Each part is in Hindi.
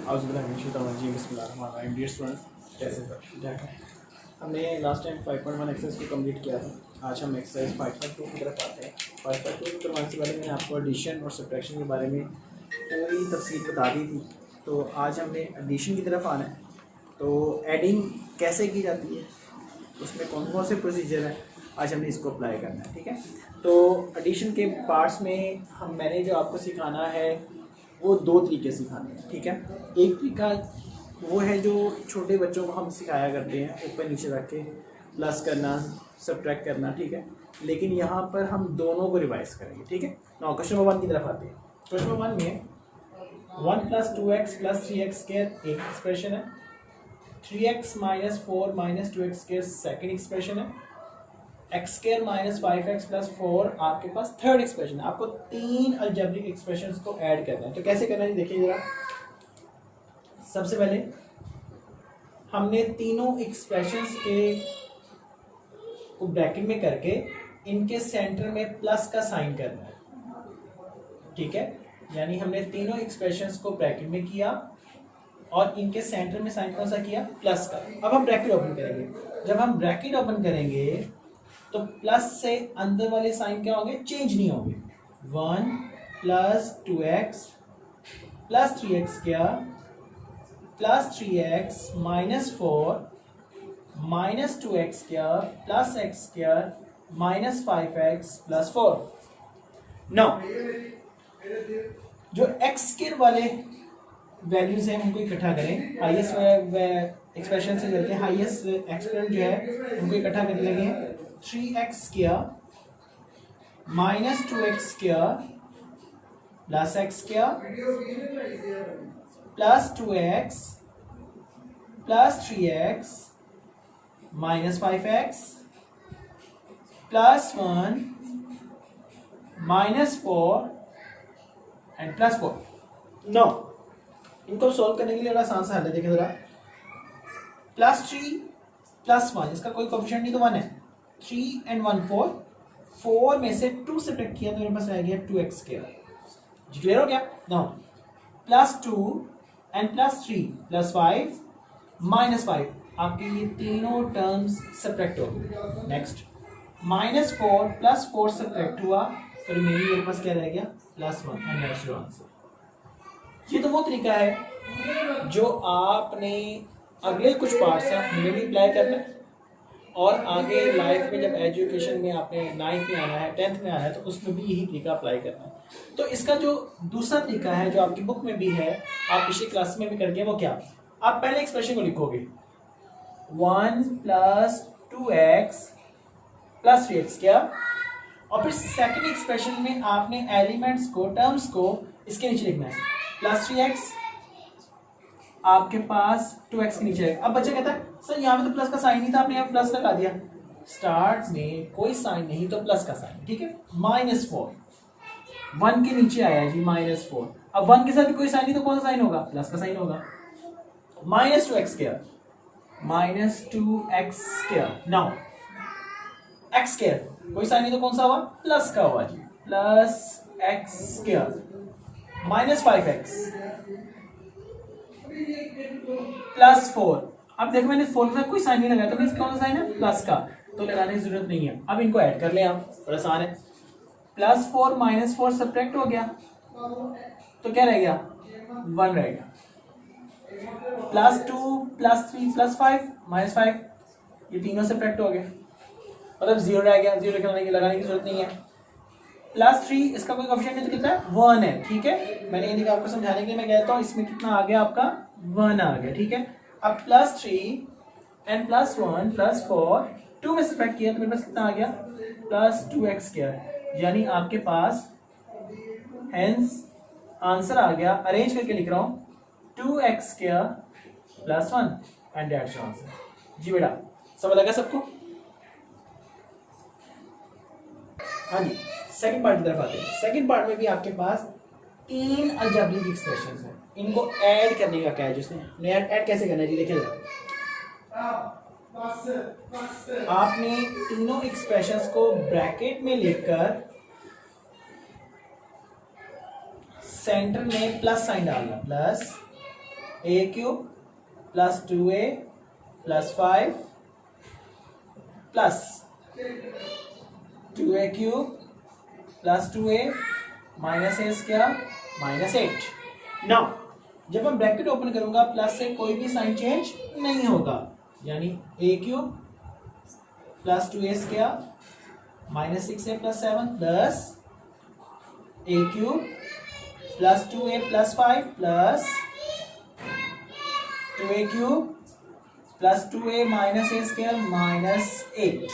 बिस्मिल्लाहिर्रहमानिर्रहीम। डियर स्टूडेंट, कैसे सर? ठीक है। हमने लास्ट टाइम 5.1 एक्सरसाइज को कंप्लीट किया था। आज हम एक्सरसाइज 5.2 की तरफ आते हैं। 5.2 करवाने से पहले मैंने आपको एडिशन और सब्ट्रैक्शन के बारे में पूरी तफसील बता दी थी। तो आज हमने एडिशन की तरफ आना है। तो एडिंग कैसे की जाती है, उसमें कौन कौन से प्रोसीजर हैं, आज हमने इसको अप्लाई करना है। ठीक है। तो एडिशन के पार्ट्स में मैंने जो आपको सिखाना है वो दो तरीके सिखाने हैं। ठीक है। एक तरीका वो है जो छोटे बच्चों को हम सिखाया करते हैं, ऊपर नीचे रख के प्लस करना, सब्ट्रैक्ट करना। ठीक है। लेकिन यहाँ पर हम दोनों को रिवाइज करेंगे। ठीक है। नाउ क्वेश्चन नंबर 1 की तरफ आते हैं। क्वेश्चन नंबर 1 में 1 + 2x + 3x² एक एक्सप्रेशन है, 3x - 4 - 2x² सेकेंड एक्सप्रेशन है, x² - 5x + 4 आपके पास थर्ड एक्सप्रेशन है। आपको तीन अलजेब्रिक एक्सप्रेशंस को ऐड करना है। तो कैसे करना है देखिए जरा। सबसे पहले हमने तीनों एक्सप्रेशंस के को ब्रैकेट में करके इनके सेंटर में प्लस का साइन करना है। ठीक है। यानी हमने तीनों एक्सप्रेशंस को ब्रैकेट में किया और इनके सेंटर में साइन कौन सा किया? प्लस का। अब हम ब्रैकेट ओपन करेंगे। जब हम ब्रैकेट ओपन करेंगे तो प्लस से अंदर वाले साइन क्या होंगे? चेंज नहीं होंगे। 1 + 2x + 3x² + 3x - 4 - 2x² + x² - 5x + 4। Now जो x² वाले वैल्यूज हैं उनको इकट्ठा करें। हाईएस्ट एक्सप्रेशन से चलते हैं। हाईएस्ट एक्सप्रेशन जो है उनको इकट्ठा करने लगे हैं। 3x² - 2x² + x² + 2x + 3x - 5x + 1 - 4 and +4। No इनको सॉल्व करने के लिए बड़ा आसान सा हल है। देखिए जरा। +3 + 1 इसका कोई कोएफिशिएंट नहीं तो 1 है। 3 and 1 4, 4 में से 2 सब्ट्रैक्ट किया तो मेरे पास रह गया 2x²। जी क्लियर हो गया? नाउ +2 and +3 + 5 - 5 आपके ये तीनों टर्म्स सब्ट्रैक्ट हो गए। नेक्स्ट -4 + 4 सब्ट्रैक्ट हुआ तो मेरे पास क्या रह गया? +1 एंड दैट्स योर आंसर। ये तो वो तरीका है जो आपने अगले कुछ पार्ट्स हैं उनमें भी अप्लाई करना है और आगे लाइफ में जब एजुकेशन में आपने 9th में आना है, 10th में आना है तो उसमें भी यही तरीका अप्लाई करना है। तो इसका जो दूसरा तरीका है जो आपकी बुक में भी है, आप पिछली क्लास में भी करके, वो क्या? आप पहले एक्सप्रेशन को लिखोगे 1 + 2x + 3x क्या, और फिर सेकंड एक्सप्रेशन में आपने एलिमेंट्स को, टर्म्स को इसके नीचे लिखना है। +3x आपके पास 2x के नीचे है। अब बच्चा कहता है सर यहाँ पे तो प्लस का साइन नहीं था, आपने यहाँ प्लस लगा दिया। स्टार्ट में कोई साइन नहीं तो प्लस का साइन। ठीक है। -4 1 के नीचे आया जी -4। अब 1 के साथ भी कोई साइन नहीं तो कौन सा साइन होगा? प्लस का साइन होगा। -2x² -2x²। नाउ x² कोई साइन नहीं तो कौन सा हुआ? प्लस का हुआ जी, +x² -5x +4। अब देखो मैंने 4 के साथ कोई साइन नहीं लगाया तो मींस कौन सा साइन है? प्लस का, तो लगाने की जरूरत नहीं है। अब इनको ऐड कर लें आप, बड़ा आसान है। +4 - 4 सब्ट्रैक्ट हो गया तो क्या रह गया? 1 रह गया। +2 +3 +5 -5 ये तीनों सब्ट्रैक्ट हो गए, मतलब 0 रह गया। 0 लगाने की जरूरत नहीं है। +3 इसका कोई कोएफिशिएंट नहीं तो कितना है? 1 है। ठीक है। मैंने ये आपको समझाने के लिए मैं कहता हूँ इसमें कितना आ गया आपका? 1 आ गया। ठीक है। अब +3 and +1 +4 2 में सब्ट्रैक्ट किया तो मेरे पास कितना आ गया? +2x²। यानी आपके पास हेंस आंसर आ गया। अरेंज करके लिख रहा हूँ 2x² + 1 and that's your answer. जी बेटा समझ लगा सबको? हाँ जी। सेकंड पार्ट की तरफ आते हैं। सेकंड पार्ट में भी आपके पास 3 अलजेब्रिक एक्सप्रेशंस हैं। इनको ऐड करने का क्या है? जिसने ऐड कैसे करना है जी देखिए जरा। आपने तीनों एक्सप्रेशंस को ब्रैकेट में लिखकर सेंटर में प्लस साइन डालना, plus A cube plus 2a plus 5 plus 2a cube plus 2a minus A square minus 8। Now जब हम ब्रैकेट ओपन करूंगा प्लस से कोई भी साइन चेंज नहीं होगा, यानी A cube plus 2a square minus 6a plus 7 plus A cube plus 2a plus 5 plus 2a cube plus 2a minus A square minus 8।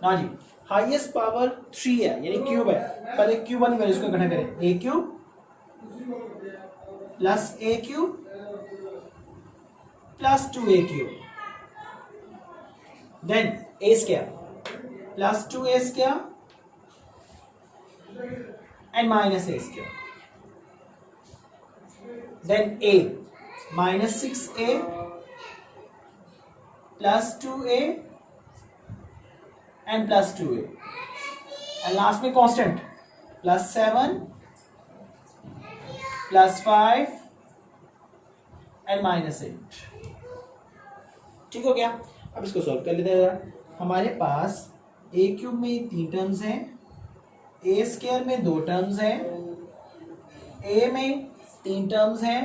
ना जी हाईएस्ट पावर 3 है, यानी क्यूब है। पहले क्यूब वाली वैल्यूज को इकट्ठा करें, A cube plus A cube plus 2a cube, then A square plus 2a square and minus a square, then a minus 6a plus 2a and plus 2a, and last में constant plus 7 plus 5 and minus 8। ठीक हो गया। अब इसको सॉल्व कर लेते हैं। हमारे पास a क्यूब में 3 टर्म्स हैं, ए स्क्वायर में 2 टर्म्स हैं, ए में 3 टर्म्स हैं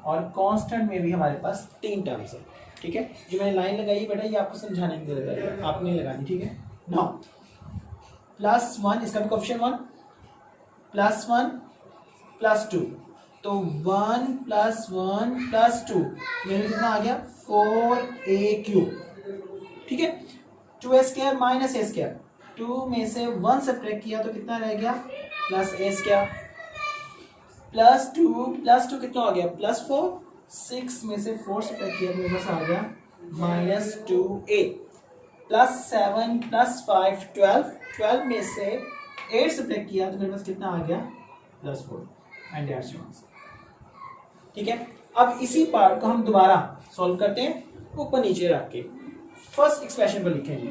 और कांस्टेंट में भी हमारे पास 3 टर्म्स हैं। ठीक है, जो मैंने लाइन लगाई है बेटा ये आपको समझाने के लिए लगाई है, आपने लगानी। ठीक है, नाउ प्लस 1, इसका भी कोएफिशिएंट 1 प्लस 1 प्लस 2, तो 1 प्लस 1 प्लस 2 मेरे कितना आ गया 4a क्यूब। ठीक है, 2a square minus a square, 2 में से 1 सब्ट्रैक्ट किया तो कितना रह गया प्लस a स्क्वायर, प्लस 2 कितना हो गया प्लस 4, 6 में से 4 सब्ट्रैक्ट किया तो मेरे पास आ गया माइनस 2a, प्लस 7 प्लस 5 12 में से 8 सब्ट्रैक्ट किया तो मेरे पास कितना आ गया plus 4 and that's your answer. ठीक है, अब इसी पार्ट को हम दोबारा सॉल्व करते हैं, ऊपर नीचे रख के। फर्स्ट एक्सप्रेशन को लिखेंगे,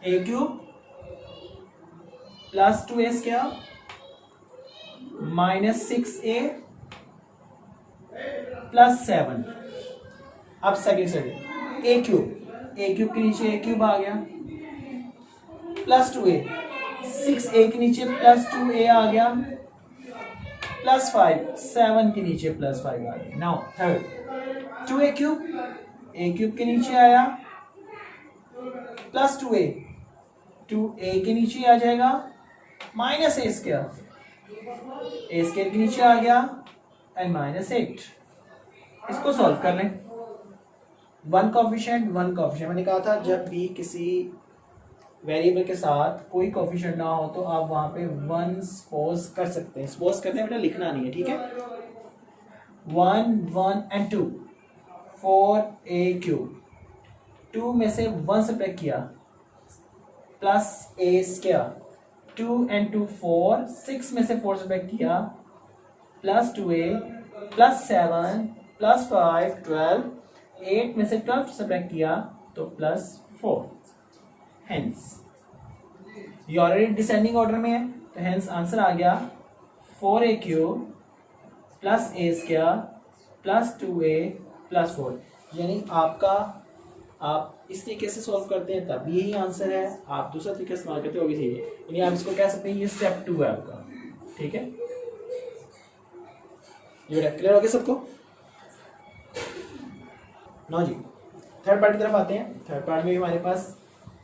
A cube plus 2a square minus 6a plus 7। अब सेकेंड स्टेप, ए क्यूब के नीचे ए क्यूब आ गया प्लस 2a, 6a के नीचे प्लस 2a आ गया प्लस 5, 7 के नीचे प्लस 5 आ गया। नाउ थर्ड 2a क्यूब, ए क्यूब के नीचे आया प्लस 2a, 2a के नीचे आ जाएगा minus a square, a square के नीचे आ गया एंड माइनस 8। इसको सॉल्व कर लें, 1 कोएफिशिएंट मैंने कहा था जब भी किसी वेरिएबल के साथ कोई कोएफिशिएंट ना हो तो आप वहां पे 1 सपोज कर सकते हैं। सपोज करते हैं बेटा, लिखना नहीं है। ठीक है, 1 एंड 2 4a क्यूब, 2 में से 1 सब्ट्रैक्ट किया प्लस a स्क्वायर, 2 एंड 2 4, 6 में से 4 सब्ट्रैक्ट किया प्लस 2a प्लस 7 प्लस 5 12, 8 में से 12 सब्ट्रैक्ट किया तो प्लस 4। हेंस ये ऑलरेडी डिसेंडिंग ऑर्डर में है तो हेंस आंसर आ गया 4a cube plus a square plus 2a plus 4। यानी आपका आप इस तरीके से सॉल्व करते हैं तब यही आंसर है, आप दूसरा तरीका इस्तेमाल करते हो भी सही है। यानी आप इसको कह सकते हैं ये स्टेप 2 है आपका। ठीक है, ये क्लियर हो गया सबको? नो जी, थर्ड पार्ट की तरफ आते हैं। थर्ड पार्ट में हमारे पास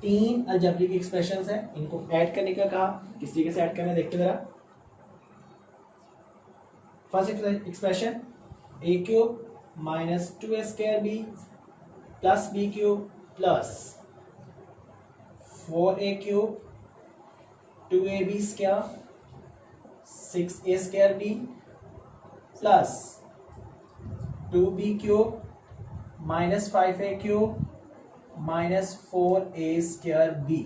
3 अलजेब्रिक एक्सप्रेशंस हैं, इनको ऐड करने का कहा, किस तरीके से ऐड करना है देखते जरा। First expression, a cube minus 2a square B plus b cube plus 4a cube 2ab square 6a square B plus 2b cube minus 5a cube minus 4a square b.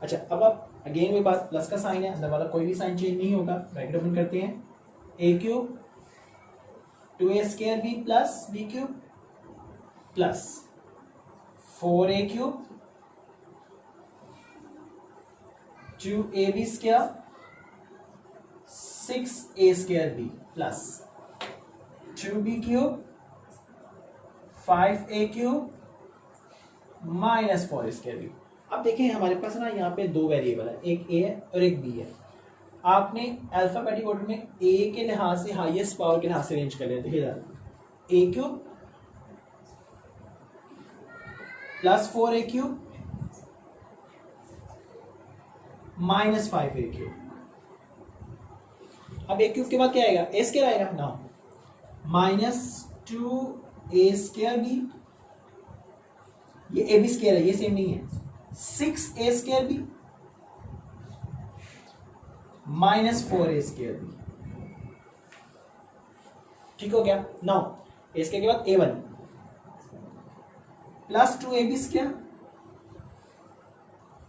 अच्छा, अब आप अगेन वही बात, प्लस का साइन है, अंदर वाला कोई भी साइन चेंज नहीं होगा। ब्रैकेट ओपन करते हैं, a cube 2a square B plus b cube plus 4a cube 2ab square 6a square B plus 2b³ 5a³ -4a²b। अब देखें हमारे पास ना यहाँ पे दो वेरिएबल है, एक a है और एक b है। आपने अल्फाबेटिक ऑर्डर में a के लिहाज से हाईएस्ट पावर के लिहाज से अरेंज कर लिया। देखिए a³ +4a³ -5a³। अब a³ के बाद क्या आएगा, a² आएगा ना, -2a²b, ये ab² है, ये सेम नहीं है, 6a²b -4a²b। ठीक हो गया। नाउ a² के बाद a1 +2ab²,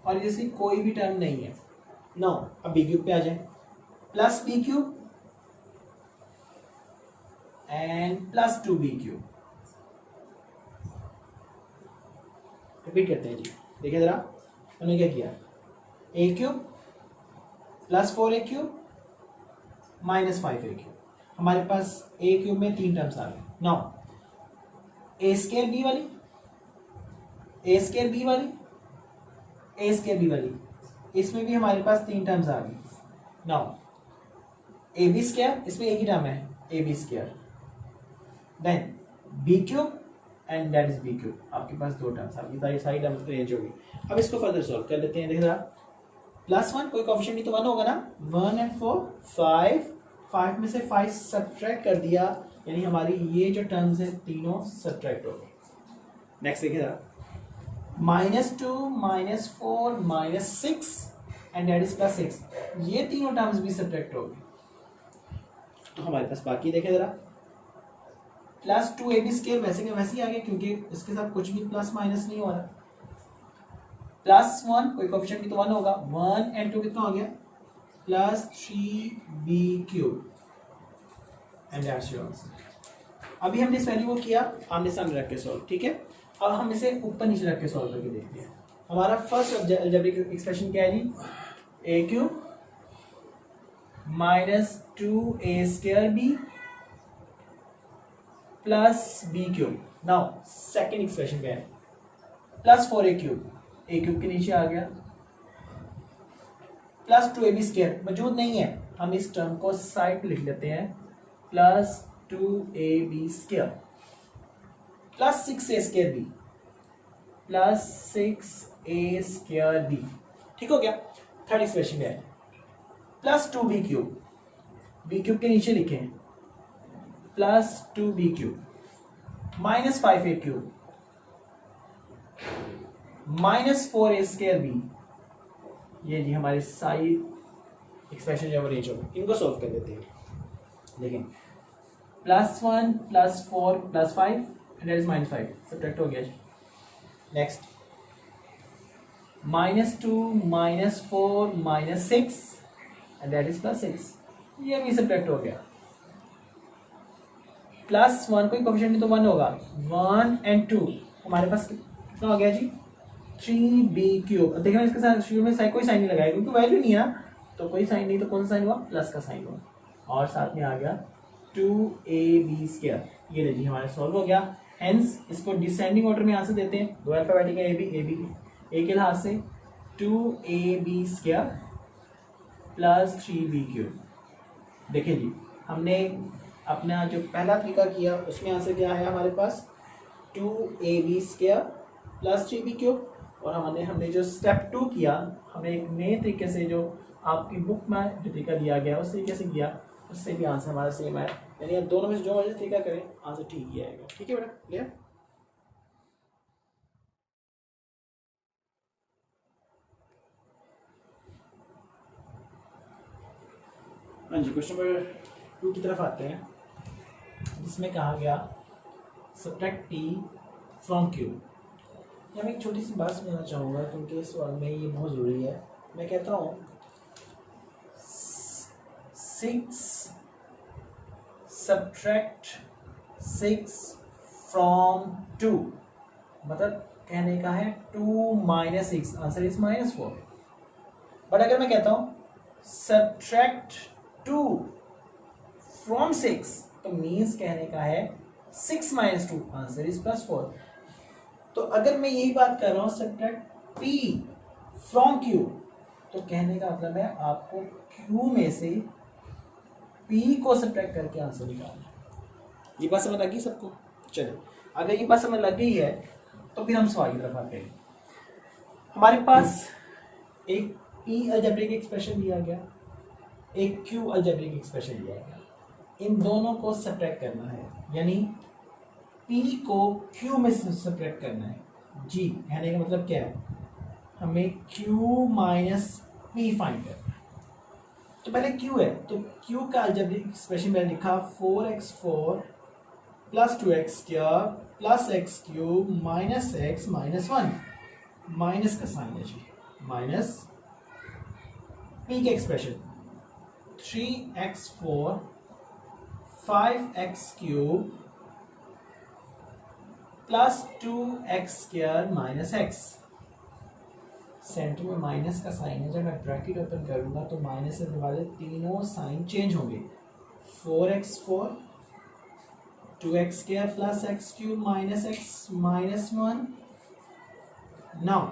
और जैसे कोई भी टर्म नहीं है। नाउ अब b³ पे आ जाए, +b³ एंड +2b³। रिपीट करते हैं जी, देखिए जरा हमने क्या किया, a³ +4a³ -5a³। हमारे पास a³ में 3 टर्म्स आ गए। नाउ a²b वाली, a²b वाली, a²b वाली, इसमें भी हमारे पास 3 टर्म्स आ गई। नाउ ab², इसमें एक ही टर्म है ab², then b³ and that is b³। आपके पास 2 टर्म्स, आपकी सारी टर्म्स अरेंज होगी। अब इसको फर्दर सॉल्व कर लेते हैं। देख रहा +1 कोई कोएफिशिएंट नहीं तो 1 होगा ना, 1 एंड 4 5 में से 5 सब्ट्रैक्ट कर दिया, यानी हमारी ये जो टर्म्स है तीनों सब्ट्रैक्ट हो गए। नेक्स्ट देखिए जरा, -2 -4 -6 एंड दैट इज +6, ये तीनों टर्म्स भी सब्ट्रैक्ट हो गए। तो हमारे पास बाकी देखे जरा, +2ab² वैसे का वैसे ही आ गया, क्योंकि इसके साथ कुछ भी प्लस माइनस नहीं हो रहा। +1 कोई कोएफिशिएंट नहीं तो 1 होगा, 1 एंड 2 कितना हो गया, +3b³ and that's your answer. अभी हमने इस वैल्यू को किया आमने सामने रख के सॉल्व, ठीक है। अब हम इसे ऊपर नीचे रख के सॉल्व करके देखते हैं। हमारा फर्स्ट अलजेब्रिक एक्सप्रेशन क्या है जी, a³ -2a²b +b³। Now second expression क्या है, +4a³, a³ के नीचे आ गया, +2ab² मौजूद नहीं है, हम इस टर्म को साइड पे लिख लेते हैं, +2ab² +6a²b +6a²b। ठीक हो गया। थर्ड एक्सप्रेशन है +2b³ b³ के नीचे लिखें, +2b³ -5a³ -4a²b। ये जी हमारे साइड एक्सप्रेशन जब अरेंज हो, इनको सॉल्व कर देते हैं। देखें +1 +4 +5 एंड दैट इज -5, सब्ट्रैक्ट हो गया। नेक्स्ट -2 -4 -6 एंड दैट इज +6, ये भी सब्ट्रैक्ट हो गया। +1 कोई कोएफिशिएंट नहीं तो 1 होगा, 1 एंड 2 हमारे पास कितना हो गया जी, 3b³। अब देखना इसके साथ शुरू में कोई साइन नहीं लगाया क्योंकि वैल्यू नहीं है, तो कोई साइन नहीं, तो कौन सा साइन हुआ, प्लस का साइन हुआ, और साथ में आ गया 2ab²। ये देखिए हमारा सॉल्व हो गया। हेंस इसको डिसेंडिंग ऑर्डर में आंसर देते हैं, दो अल्फाबेटिक है, ए के लिहाज से 2ab² + 3b³। देखिए जी हमने अपना जो पहला तरीका किया उसमें आंसर क्या आया हमारे पास, 2ab² + 3b³। और हमने जो स्टेप 2 किया, हमें एक नए तरीके से जो आपकी बुक में जो तरीका दिया गया उस तरीके से किया, उससे भी आंसर हमारा सेम है। यानी आप दोनों में से जो मर्जी तरीका करें आंसर ठीक ही आएगा। ठीक है बेटा, क्लियर। हाँ जी, क्वेश्चन नंबर 2 की तरफ आते हैं, जिसमें कहा गया सब्ट्रैक्ट p फ्रॉम q। यहाँ मैं एक छोटी सी बात समझाना चाहूँगा क्योंकि इस सवाल में ये बहुत ज़रूरी है। मैं कहता हूँ 6 सब्ट्रैक्ट 6 फ्रॉम 2, मतलब कहने का है 2 - 6, आंसर इज -4। बट अगर मैं कहता हूँ सब्ट्रैक्ट 2 फ्रॉम 6, तो मीन्स कहने का है 6 माइनस 2 आंसर इज +4। तो अगर मैं यही बात कर रहा हूँ सब्ट्रैक्ट P फ्रॉम Q, तो कहने का मतलब है आपको Q में से P को सब्ट्रैक्ट करके आंसर निकालना है। ये बात समझ लगी सबको? चलिए, अगर ये बात समझ लग गई है तो फिर हम सवाल की तरफ आते हैं। हमारे पास एक P अलजेब्रिक एक्सप्रेशन दिया गया, एक Q अलजेब्रिक एक्सप्रेशन दिया गया, इन दोनों को सब्ट्रैक्ट करना है, यानी P को Q में से सब्ट्रैक्ट करना है। जी कहने का मतलब क्या है, हमें Q माइनस P फाइंड करना है। तो पहले Q है, तो Q का अलजेब्रिक एक्सप्रेशन मैंने लिखा 4x4 plus 2x² plus x³ minus x minus 1, minus का साइन है जी, माइनस P के expression 3x4 5x³ plus 2x² minus x। Centre में माइनस का साइन है, जब मैं ब्रैकेट ओपन करूंगा तो माइनस से वाले तीनों साइन चेंज होंगे। 4x4 2x² plus x³ minus x minus 1, now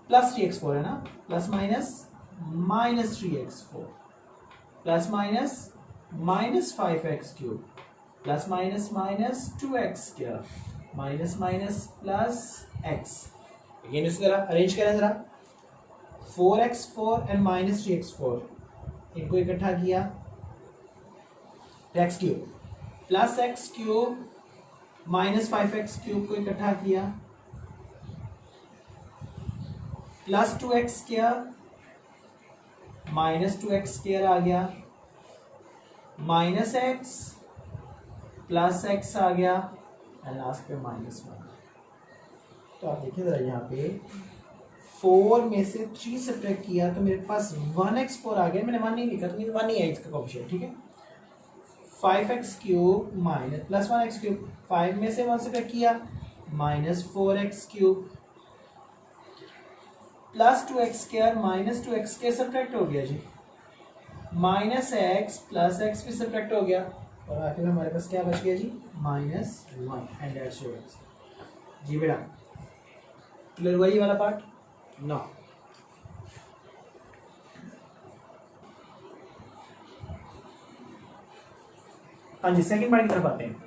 plus 3x4 है ना, plus minus minus 3x4 plus minus minus 5x³ plus minus minus 2x² minus minus plus x। Again इसी तरह अरेंज करें जरा, 4x4 एंड माइनस 3x4 इनको इकट्ठा किया, x³ plus x³ minus 5x³ को इकट्ठा किया, प्लस 2x² माइनस 2x² आ गया, माइनस x प्लस x आ गया, एंड लास्ट पे माइनस 1। तो आप देखिए जरा यहाँ पे 4 में से 3 सब्ट्रैक्ट किया तो मेरे पास 1x4 आ गया, मैंने 1 नहीं लिखा तो 1 ही है इसका कोएफिशिएंट, ठीक है। 5x³ माइनस प्लस 1x³ 5 में से 1 सब्ट्रैक्ट किया, minus 4x³ plus 2x² minus 2x² subtract हो गया जी, माइनस x प्लस x भी सब्ट्रैक्ट हो गया, और आखिर हमारे पास क्या बच गया जी, minus 1 and that's your answer. जी बेटा क्लियर हुआ ये वाला पार्ट? नो। हाँ जी, सेकंड पार्ट की तरफ आते हैं।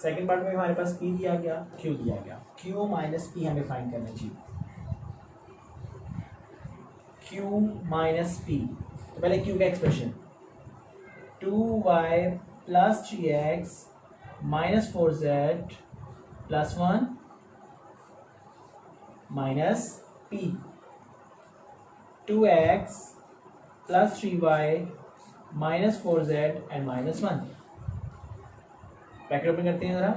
सेकंड पार्ट में हमारे पास P दिया गया, Q दिया गया, Q माइनस P हमें फाइंड करना चाहिए। Q माइनस P, तो पहले Q का expression 2y plus 3x minus 4z plus 1 minus P, 2x plus 3y minus 4z and minus 1। Bracket open करते हैं जरा,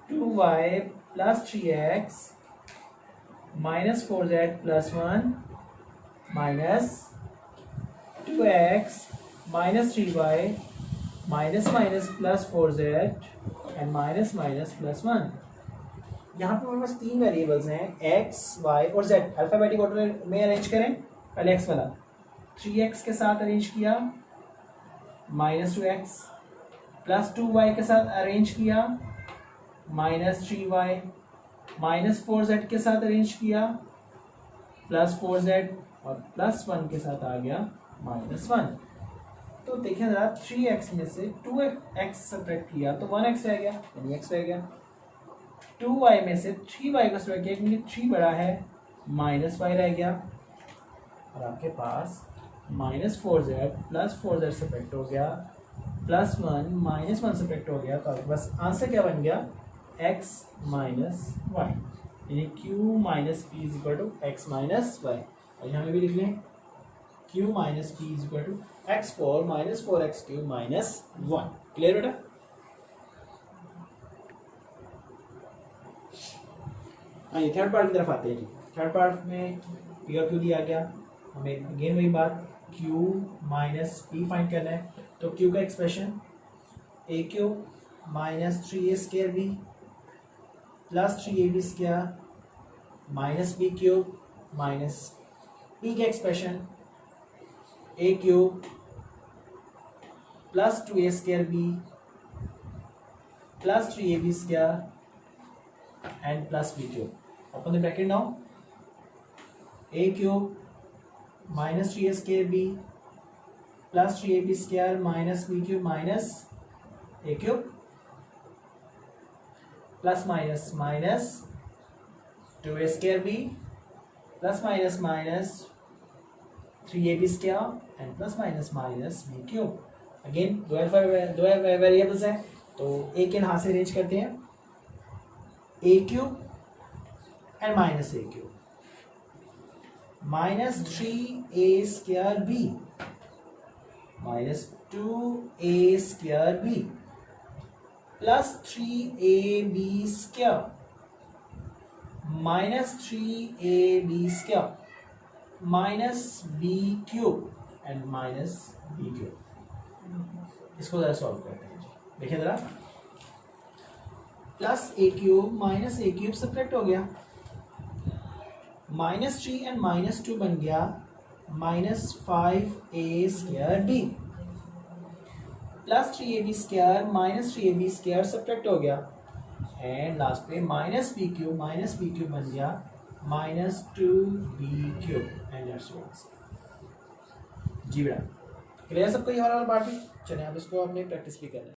2y plus 3x minus 4z plus 1 minus 2x minus 3y minus minus plus 4z and minus minus plus 1। यहाँ पे हमारे पास 3 वेरिएबल्स हैं, x, y और z। अल्फाबेटिक ऑर्डर में अरेंज करें। पहले x वाला 3x के साथ अरेंज किया, माइनस 2x प्लस 2y के साथ अरेंज किया, माइनस 3y माइनस 4z के साथ अरेंज किया, प्लस 4z और प्लस 1 के साथ आ गया माइनस 1। तो देखिए जरा 3x में से 2x सब्ट्रैक्ट किया तो 1x रह गया, यानी x रह गया। 2y में से 3y को सब्ट्रैक्ट किया क्योंकि 3 बड़ा है, माइनस y रह गया, और आपके पास minus 4z plus 4z subtract हो गया, प्लस 1 माइनस 1 सब्ट्रैक्ट हो गया। तो आपके पास आंसर क्या बन गया, x माइनस y, यानी q minus P is equal to X minus Y. और यहाँ में भी लिख लें q minus P is equal to x4 minus 4x³ minus 1। Clear बेटा? हाँ, ये थर्ड पार्ट की तरफ आते हैं जी। थर्ड पार्ट में पी और क्यू दिया गया, हमें अगेन वही बात q माइनस पी फाइंड करना है। तो q का expression AQ minus 3a² plus 3ab² minus b³ minus p का expression AQ plus 2a² plus 3ab square and plus b cube. Open the bracket now, a cube minus 3a square b plus 3ab square minus b cube minus a cube plus minus minus 2a square b plus minus minus 3ab square and plus minus minus b cube. Again दो वेरिएबल्स हैं तो a के यहाँ से अरेंज करते हैं, a cube and minus a cube minus 3a square b minus 2a square b plus 3ab square minus 3ab square minus b cube and minus b cube. इसको जरा सॉल्व करते हैं, देखिए जरा, plus a cube minus a cube subtract हो गया, माइनस 3 एंड माइनस 2 बन गया minus 5a square b plus 3ab square minus 3ab square subtract हो गया एंड लास्ट पे माइनस b क्यूब बन गया minus 2b cube and that's answer. जी बेटा क्लियर सबको ये वाला पार्ट भी? चलिए अब इसको अपने प्रैक्टिस भी कर लें।